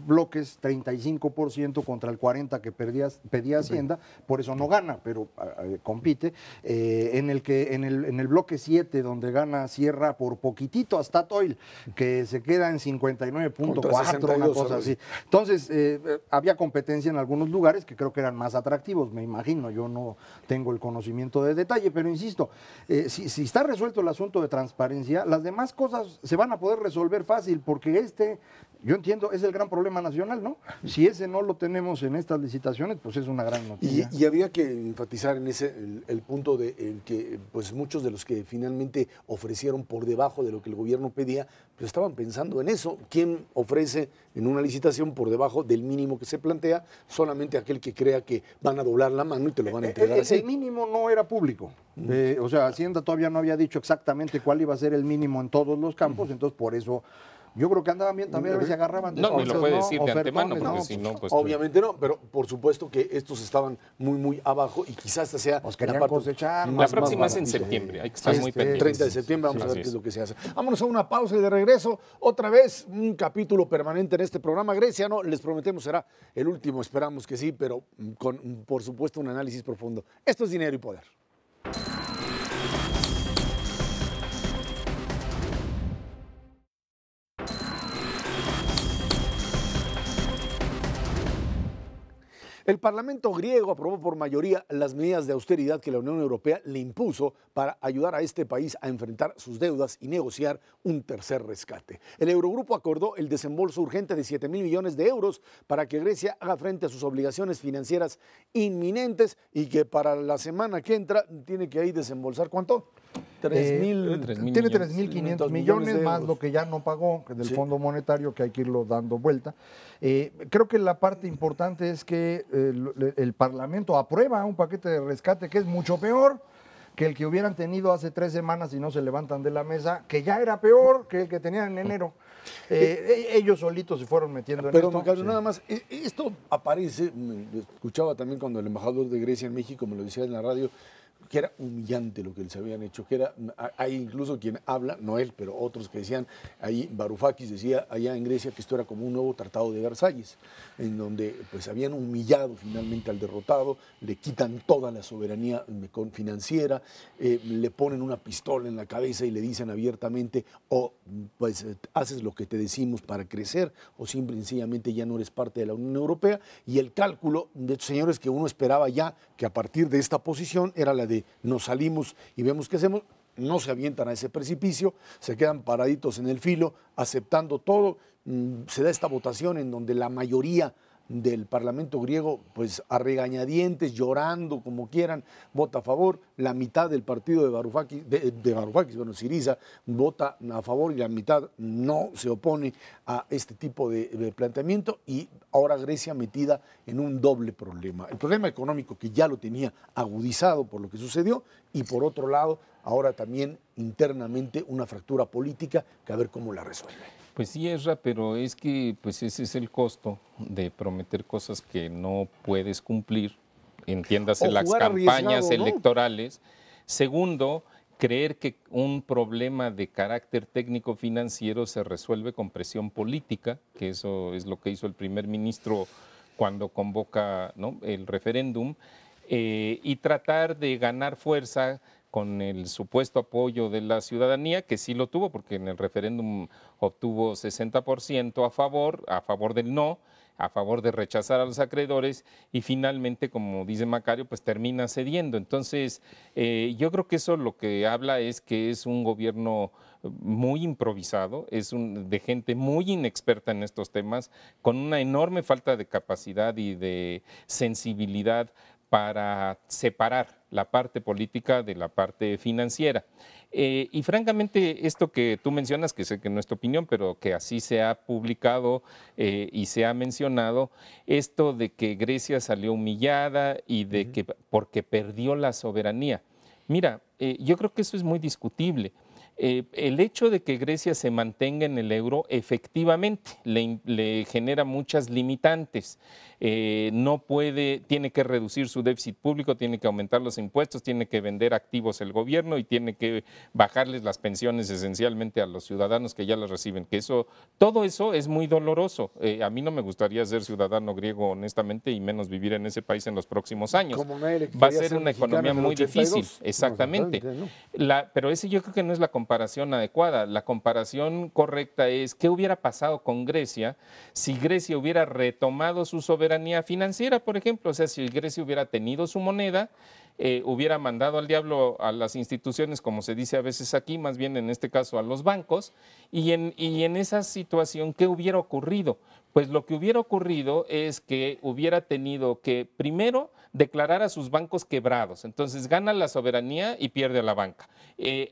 bloques 35% contra el 40% que pedía Hacienda, por eso no gana, pero compite. En el bloque 7, donde gana Sierra por poquitito a Statoil, que se queda en 59.4, una cosa así. Entonces, había competencia en algunos lugares que creo que eran más atractivos, me imagino. Yo no tengo el conocimiento de detalle, pero insisto, si está resuelto el asunto de transparencia, las demás cosas se van a poder resolver fácil, porque yo entiendo, es el gran problema nacional, ¿no? Si ese no lo tenemos en estas licitaciones, pues es una gran noticia. Y había que enfatizar en ese el punto de en que pues muchos de los que finalmente ofrecieron por debajo de lo que el gobierno pedía, pues estaban pensando en eso. ¿Quién ofrece en una licitación por debajo del mínimo que se plantea? Solamente aquel que crea que van a doblar la mano y te lo van a entregar así. El mínimo no era público. O sea, Hacienda todavía no había dicho exactamente cuál iba a ser el mínimo en todos los campos, entonces por eso yo creo que andaban bien también, a ver si agarraban. No, me lo puede decir de antemano, ofertones, porque ¿no? si no, pues... Obviamente no, pero por supuesto que estos estaban muy abajo y quizás esta sea Pues querían cosechar. La próxima es en septiembre, hay que estar muy pendientes. 30 de septiembre, vamos a ver Así qué es es. lo que se hace. Vámonos a una pausa y de regreso, otra vez un capítulo permanente en este programa. Grecia, no, les prometemos será el último, esperamos que sí, pero con, por supuesto, un análisis profundo. Esto es Dinero y Poder. El Parlamento griego aprobó por mayoría las medidas de austeridad que la Unión Europea le impuso para ayudar a este país a enfrentar sus deudas y negociar un tercer rescate. El Eurogrupo acordó el desembolso urgente de 7.000 millones de euros para que Grecia haga frente a sus obligaciones financieras inminentes y que para la semana que entra tiene que ahí desembolsar ¿cuánto? 3.000 Tiene millones. 3.500 millones de más euros. lo que ya no pagó del Sí. Fondo Monetario, que hay que irlo dando vuelta. Creo que la parte importante es que el Parlamento aprueba un paquete de rescate que es mucho peor que el que hubieran tenido hace 3 semanas si no se levantan de la mesa, que ya era peor que el que tenían en enero. Ellos solitos se fueron metiendo en Pero esto. Macario, Sí. nada más, esto aparece, escuchaba también cuando el embajador de Grecia en México me lo decía en la radio, que era humillante lo que les habían hecho, que era, hay incluso quien habla, no él, pero otros que decían, ahí Varoufakis decía allá en Grecia que esto era como un nuevo tratado de Versalles, en donde pues habían humillado finalmente al derrotado, le quitan toda la soberanía financiera, le ponen una pistola en la cabeza y le dicen abiertamente, o pues haces lo que te decimos para crecer, o simple y sencillamente ya no eres parte de la Unión Europea, y el cálculo de estos señores que uno esperaba ya que a partir de esta posición era la de nos salimos y vemos qué hacemos, no se avientan a ese precipicio, se quedan paraditos en el filo, aceptando todo. Se da esta votación en donde la mayoría del Parlamento griego, pues a regañadientes, llorando, como quieran, vota a favor. La mitad del partido de Varoufakis, bueno, Syriza, vota a favor y la mitad no se opone a este tipo de planteamiento. Y ahora Grecia metida en un doble problema. El problema económico que ya lo tenía agudizado por lo que sucedió y por otro lado, ahora también internamente una fractura política que a ver cómo la resuelve. Pues sí, Ezra, pero es que pues ese es el costo de prometer cosas que no puedes cumplir, entiéndase O las jugar campañas arriesgado, ¿no? electorales. Segundo, creer que un problema de carácter técnico financiero se resuelve con presión política, que eso es lo que hizo el primer ministro cuando convoca, ¿no?, el referéndum, y tratar de ganar fuerza con el supuesto apoyo de la ciudadanía, que sí lo tuvo, porque en el referéndum obtuvo 60% a favor del no, a favor de rechazar a los acreedores, y finalmente, como dice Macario, pues termina cediendo. Entonces, yo creo que eso lo que habla es que es un gobierno muy improvisado, de gente muy inexperta en estos temas, con una enorme falta de capacidad y de sensibilidad para separar la parte política de la parte financiera. Y francamente, esto que tú mencionas, que sé que no es tu opinión, pero que así se ha publicado y se ha mencionado, esto de que Grecia salió humillada y de que porque perdió la soberanía. Mira, yo creo que eso es muy discutible. El hecho de que Grecia se mantenga en el euro efectivamente le genera muchas limitantes. No puede, tiene que reducir su déficit público, tiene que aumentar los impuestos, tiene que vender activos el gobierno y tiene que bajarles las pensiones esencialmente a los ciudadanos que ya las reciben. Que todo eso es muy doloroso. A mí no me gustaría ser ciudadano griego, honestamente, y menos vivir en ese país en los próximos años. Va a ser una economía muy difícil, exactamente. Pero ese yo creo que no es la comparación adecuada. La comparación correcta es qué hubiera pasado con Grecia si Grecia hubiera retomado su soberanía financiera, por ejemplo. O sea, si Grecia hubiera tenido su moneda, hubiera mandado al diablo a las instituciones, como se dice a veces aquí, más bien en este caso a los bancos, y en esa situación, ¿qué hubiera ocurrido? Pues lo que hubiera ocurrido es que hubiera tenido que primero declarar a sus bancos quebrados. Entonces gana la soberanía y pierde a la banca.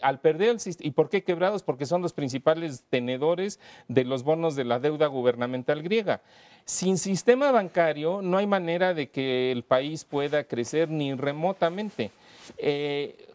Al perder el sistema, ¿y por qué quebrados? Porque son los principales tenedores de los bonos de la deuda gubernamental griega. Sin sistema bancario no hay manera de que el país pueda crecer ni remotamente.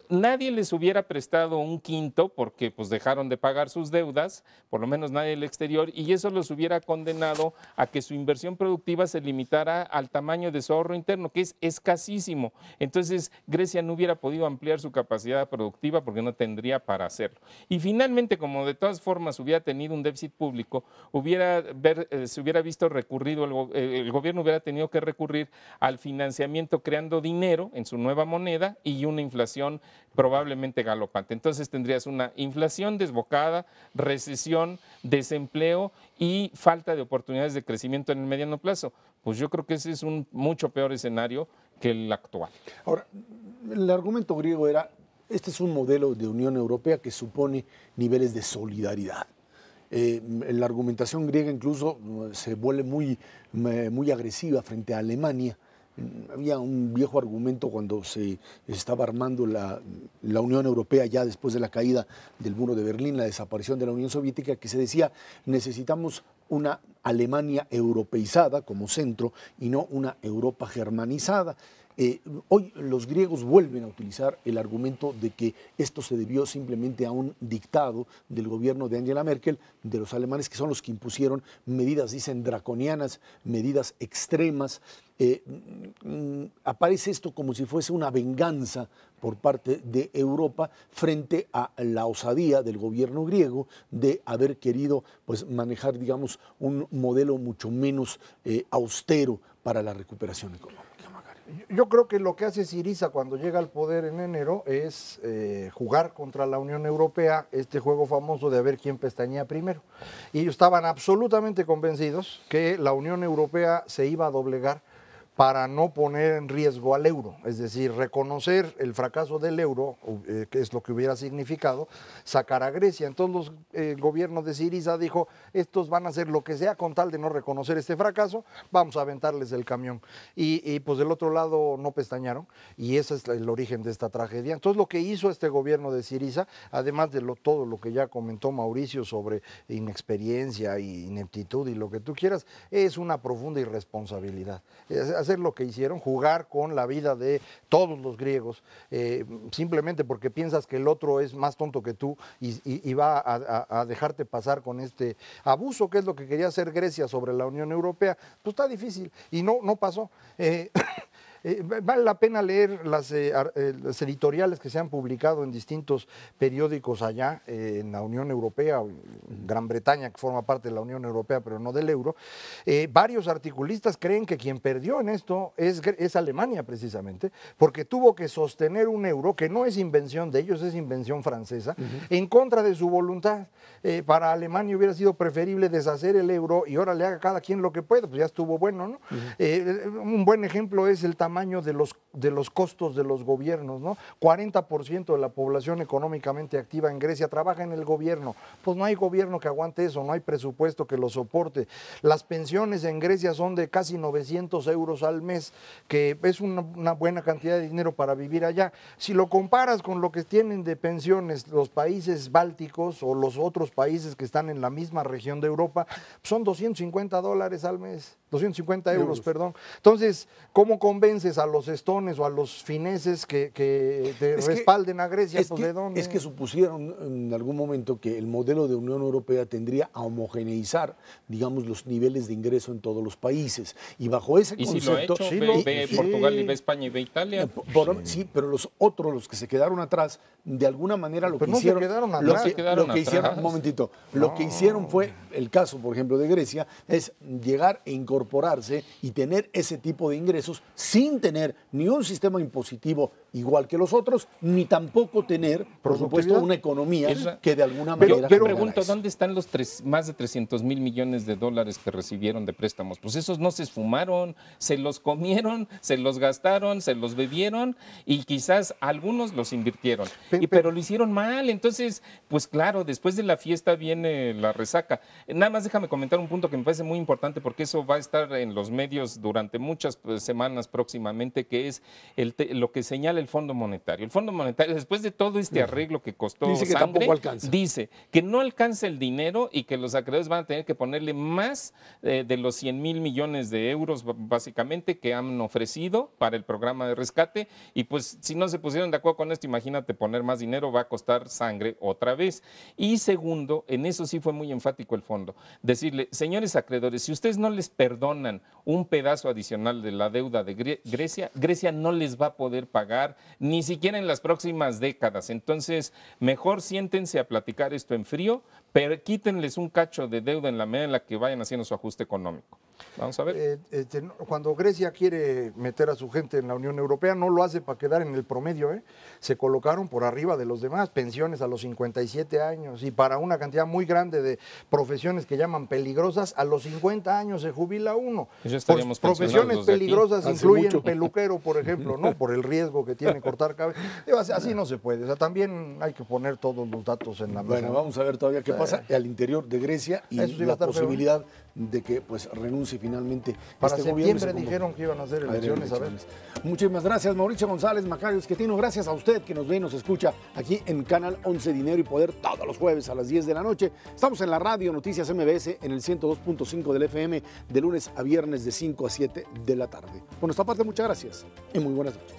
Nadie les hubiera prestado un quinto porque pues dejaron de pagar sus deudas, por lo menos nadie del exterior, y eso los hubiera condenado a que su inversión productiva se limitara al tamaño de su ahorro interno, que es escasísimo. Entonces Grecia no hubiera podido ampliar su capacidad productiva porque no tendría para hacerlo. Y finalmente, como de todas formas hubiera tenido un déficit público, se hubiera visto recurrido, el gobierno hubiera tenido que recurrir al financiamiento creando dinero en su nueva moneda y una inflación probablemente galopante. Entonces tendrías una inflación desbocada, recesión, desempleo y falta de oportunidades de crecimiento en el mediano plazo. Pues yo creo que ese es un mucho peor escenario que el actual. Ahora, el argumento griego era, este es un modelo de Unión Europea que supone niveles de solidaridad. La argumentación griega incluso se vuelve muy agresiva frente a Alemania. Había un viejo argumento cuando se estaba armando la Unión Europea ya después de la caída del muro de Berlín, la desaparición de la Unión Soviética, que se decía necesitamos una Alemania europeizada como centro y no una Europa germanizada. Hoy los griegos vuelven a utilizar el argumento de que esto se debió simplemente a un dictado del gobierno de Angela Merkel, de los alemanes, que son los que impusieron medidas, dicen, draconianas, medidas extremas. Aparece esto como si fuese una venganza por parte de Europa frente a la osadía del gobierno griego de haber querido pues, manejar, digamos, un modelo mucho menos austero para la recuperación económica. Yo creo que lo que hace Syriza cuando llega al poder en enero es jugar contra la Unión Europea, este juego famoso de a ver quién pestañea primero. Y ellos estaban absolutamente convencidos que la Unión Europea se iba a doblegar para no poner en riesgo al euro, es decir, reconocer el fracaso del euro, que es lo que hubiera significado, sacar a Grecia. Entonces el gobierno de Syriza dijo, estos van a hacer lo que sea con tal de no reconocer este fracaso, vamos a aventarles el camión. Y pues del otro lado no pestañaron, y ese es el origen de esta tragedia. Entonces lo que hizo este gobierno de Syriza, además de todo lo que ya comentó Mauricio sobre inexperiencia y ineptitud y lo que tú quieras, es una profunda irresponsabilidad. Hacer lo que hicieron, jugar con la vida de todos los griegos, simplemente porque piensas que el otro es más tonto que tú y va a dejarte pasar con este abuso, que es lo que quería hacer Grecia sobre la Unión Europea, pues está difícil y no pasó. Vale la pena leer las editoriales que se han publicado en distintos periódicos allá en la Unión Europea, Gran Bretaña, que forma parte de la Unión Europea, pero no del euro. Varios articulistas creen que quien perdió en esto es Alemania, precisamente, porque tuvo que sostener un euro que no es invención de ellos, es invención francesa, en contra de su voluntad. Para Alemania hubiera sido preferible deshacer el euro y ahora le haga cada quien lo que pueda, pues ya estuvo bueno, ¿no? Un buen ejemplo es el tamaño de los costos de los gobiernos, ¿no? 40% de la población económicamente activa en Grecia trabaja en el gobierno. Pues no hay gobierno que aguante eso, no hay presupuesto que lo soporte. Las pensiones en Grecia son de casi 900 euros al mes, que es una buena cantidad de dinero para vivir allá. Si lo comparas con lo que tienen de pensiones los países bálticos o los otros países que están en la misma región de Europa, son $250 al mes, 250 euros, perdón. Entonces, ¿cómo convence convences a los estones o a los fineses que te respalden a Grecia? Pues, ¿de dónde? Es que supusieron en algún momento que el modelo de Unión Europea tendría a homogeneizar, digamos, los niveles de ingreso en todos los países. Y bajo ese Y concepto... si lo ha hecho, ve Portugal y ve España y ve Italia. Sí, pero los otros, los que se quedaron atrás, de alguna manera lo Pero que no hicieron... se quedaron atrás. Lo que hicieron, un momentito, lo que hicieron fue, el caso, por ejemplo, de Grecia, es llegar e incorporarse y tener ese tipo de ingresos sin tener ni un sistema impositivo igual que los otros, ni tampoco tener, por supuesto, una economía que de alguna manera... Yo pregunto, ¿dónde están los más de 300,000 millones de dólares que recibieron de préstamos? Pues esos no se esfumaron, se los comieron, se los gastaron, se los bebieron y quizás algunos los invirtieron. Pero lo hicieron mal. Entonces, pues claro, después de la fiesta viene la resaca. Nada más déjame comentar un punto que me parece muy importante porque eso va a estar en los medios durante muchas semanas próximamente, que es lo que señala el Fondo Monetario. El Fondo Monetario, después de todo este arreglo que costó dice que sangre, tampoco alcanza. Dice que no alcanza el dinero y que los acreedores van a tener que ponerle más de los 100,000 millones de euros básicamente que han ofrecido para el programa de rescate, y pues si no se pusieron de acuerdo con esto, imagínate poner más dinero, va a costar sangre otra vez. Y segundo, en eso sí fue muy enfático el fondo, decirle, señores acreedores, si ustedes no les perdonan un pedazo adicional de la deuda de Grecia, Grecia no les va a poder pagar ni siquiera en las próximas décadas. Entonces, mejor siéntense a platicar esto en frío, pero quítenles un cacho de deuda en la medida en la que vayan haciendo su ajuste económico. Vamos a ver. Cuando Grecia quiere meter a su gente en la Unión Europea, no lo hace para quedar en el promedio, ¿eh? Se colocaron por arriba de los demás, pensiones a los 57 años, y para una cantidad muy grande de profesiones que llaman peligrosas, a los 50 años se jubila uno. Ya estaríamos profesiones peligrosas Hace incluyen mucho. peluquero, por ejemplo, ¿no? Por el riesgo que tiene cortar cabello. Así no se puede. O sea, también hay que poner todos los datos en la mesa. Bueno, vamos a ver todavía qué pasa al interior de Grecia y Eso sí va a la estar feo, ¿eh? posibilidad de que pues renuncie finalmente Para este gobierno. septiembre dijeron que iban a hacer elecciones, a ver. Muchísimas gracias, Mauricio González, Macario Esquetino. Gracias a usted que nos ve y nos escucha aquí en Canal 11 Dinero y Poder todos los jueves a las 10 de la noche. Estamos en la radio Noticias MBS en el 102.5 del FM de lunes a viernes de 5 a 7 de la tarde. Por nuestra parte, muchas gracias y muy buenas noches.